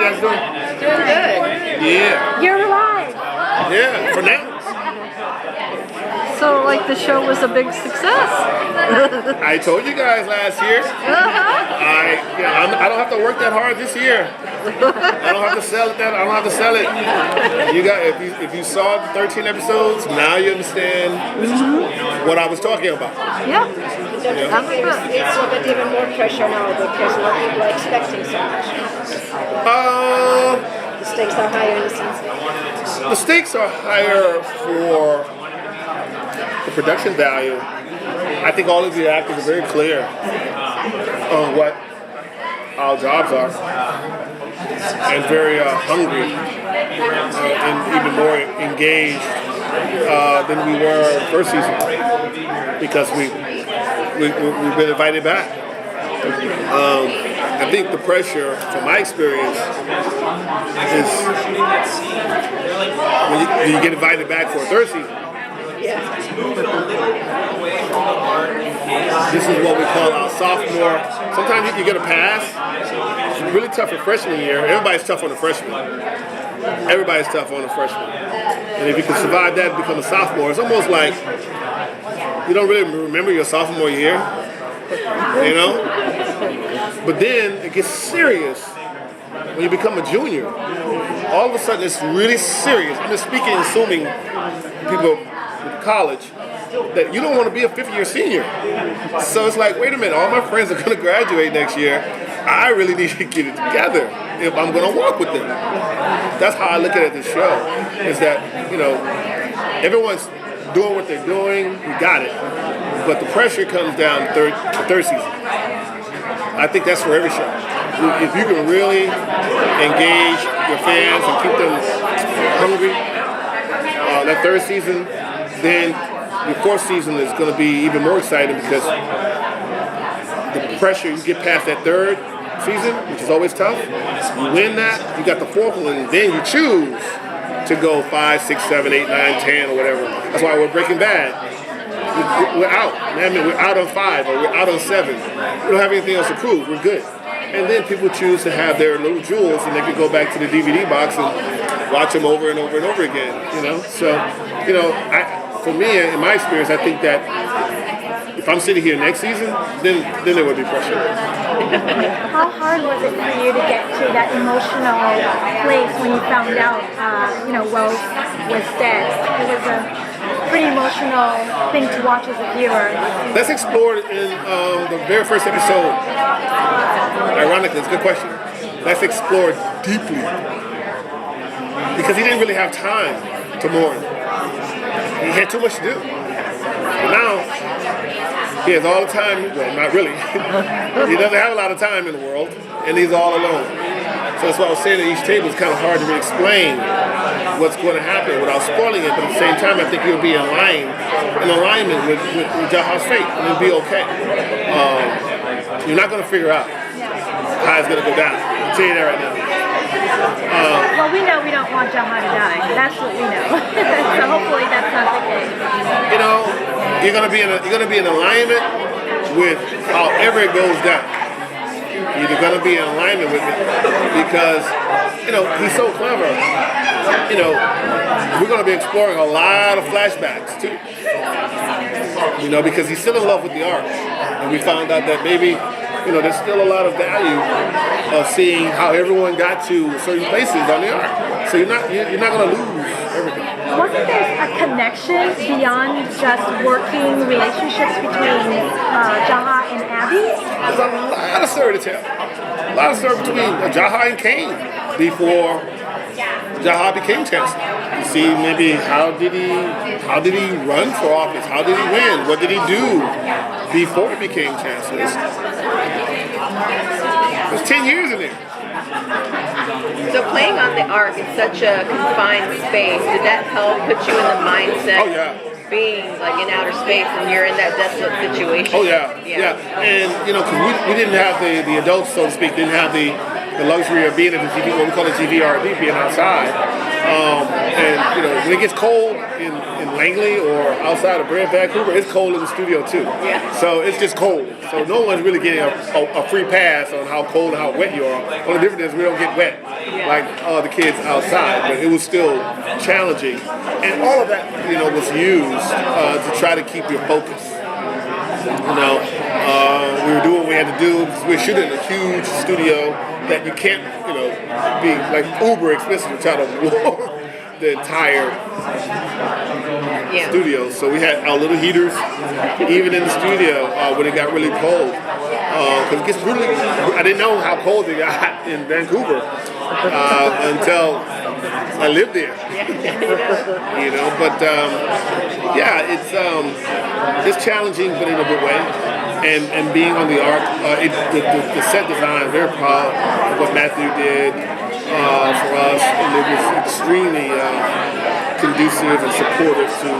you guys doing? Doing good. Yeah. You're alive. Yeah, for now. So, like, the show was a big success. I told you guys last year. I don't have to work that hard this year. I don't have to sell it. I don't have to sell it. You got if you saw the 13 episodes, now you understand what I was talking about. Yeah. It's a bit even more pressure now because a lot of people are expecting so much. The stakes are higher in the season. The stakes are higher for the production value. I think all of the actors are very clear on what our jobs are and very hungry and even more engaged than we were first season because we've been invited back. I think the pressure, from my experience, is when you get invited back for a third season. This is what we call our sophomore. Sometimes you can get a pass. It's really tough for freshman year. Everybody's tough on the freshman. Everybody's tough on the freshman. And if you can survive that and become a sophomore, it's almost like you don't really remember your sophomore year. You know? But then it gets serious when you become a junior. All of a sudden it's really serious. I'm just speaking, assuming people with college, that you don't want to be a fifth-year senior. So it's like, wait a minute, all my friends are going to graduate next year. I really need to get it together if I'm going to walk with them. That's how I look at this show, is that, you know, everyone's doing what they're doing, we got it. But the pressure comes down the third season. I think that's for every show. If you can really engage your fans and keep them hungry, that third season, then your fourth season is going to be even more exciting because the pressure, you get past that third season, which is always tough. You win that, you got the fourth one, and then you choose to go 5, 6, 7, 8, 9, 10, or whatever. That's why we're Breaking Bad. We're out. I mean, we're out on 5 or we're out on 7. We don't have anything else to prove. We're good. And then people choose to have their little jewels, and they can go back to the DVD box and watch them over and over and over again. You know, so you know, for me, in my experience, I think that if I'm sitting here next season, then there would be pressure. How hard was it for you to get to that emotional place when you found out, Wells was dead? It was a pretty emotional thing to watch as a viewer. That's explored in the very first episode. Ironically, it's a good question. That's explored deeply because he didn't really have time to mourn. He had too much to do. But now, he has all the time. Well, not really. He doesn't have a lot of time in the world, and he's all alone. So that's why I was saying at each table, it's kind of hard to really explain what's going to happen without spoiling it. But at the same time, I think you'll be in alignment with Jaha's fate, and it'll be okay. You're not going to figure out how it's going to go down. I'll tell you that right now. Well, we know we don't want Jaha to die. That's what we know. So hopefully that's not the case. You know, you're going to be in alignment with however it goes down. You're going to be in alignment with it because, you know, he's so clever. You know, we're going to be exploring a lot of flashbacks too. You know, because he's still in love with the art, and we found out that maybe, you know, there's still a lot of value of seeing how everyone got to certain places on the arc. So you're not going to lose everything. Wasn't there a connection beyond just working relationships between Jaha and Abby? There's a lot of story to tell. A lot of story between Jaha and Kane before Jaha became chancellor. You see, maybe how did he run for office? How did he win? What did he do before he became chancellor? There's 10 years in there. So playing on the arc in such a confined space, did that help put you in the mindset? Oh yeah. Being like in outer space and you're in that desolate situation. Oh yeah. And you know, because we didn't have the adults, so to speak, didn't have the luxury of being in the TV, what we call a GVRD, being outside. And when it gets cold in Langley or outside of Vancouver, it's cold in the studio too. Yeah. So it's just cold. So no one's really getting a free pass on how cold and how wet you are. Only difference is we don't get wet like the kids outside, but it was still challenging. And all of that, was used to try to keep your focus. We were doing what we had to do because we were shooting in a huge studio that you can't, be like uber expensive to try to warm the entire studio. So we had our little heaters, even in the studio when it got really cold. Because it gets really, I didn't know how cold it got in Vancouver until I lived there. It's challenging, but in a good way. And being on the arc, the set design, very proud of what Matthew did for us, and it was extremely conducive and supportive to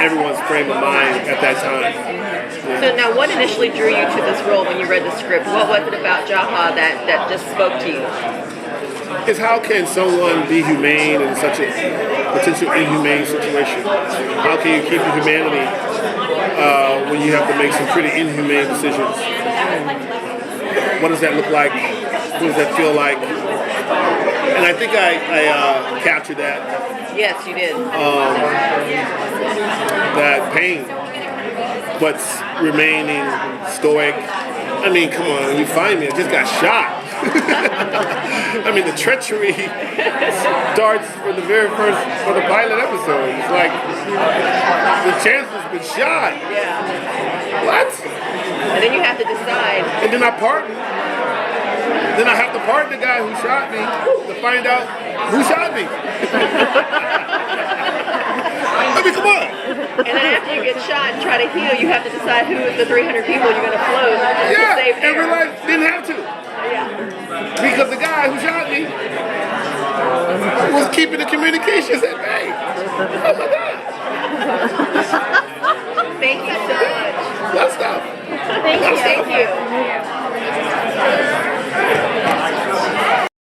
everyone's frame of mind at that time. Yeah. So now, what initially drew you to this role when you read the script? What was it about Jaha that just spoke to you? Is how can someone be humane in such a potential inhumane situation? How can you keep your humanity when you have to make some pretty inhumane decisions? What does that look like? What does that feel like? And I think I captured that. Yes, you did. That pain, but remaining stoic. I mean, come on, you find me, I just got shot. I mean, the treachery starts for the pilot episode. It's like the chancellor's been shot. Yeah. What? And then you have to decide. And then I have to pardon the guy who shot me to find out who shot me. I mean, come on. And then after you get shot and try to heal, you have to decide who of the 300 people you're going to float to save and realize didn't have to. Yeah. Because the guy who shot me was keeping the communications at bay. Oh my God.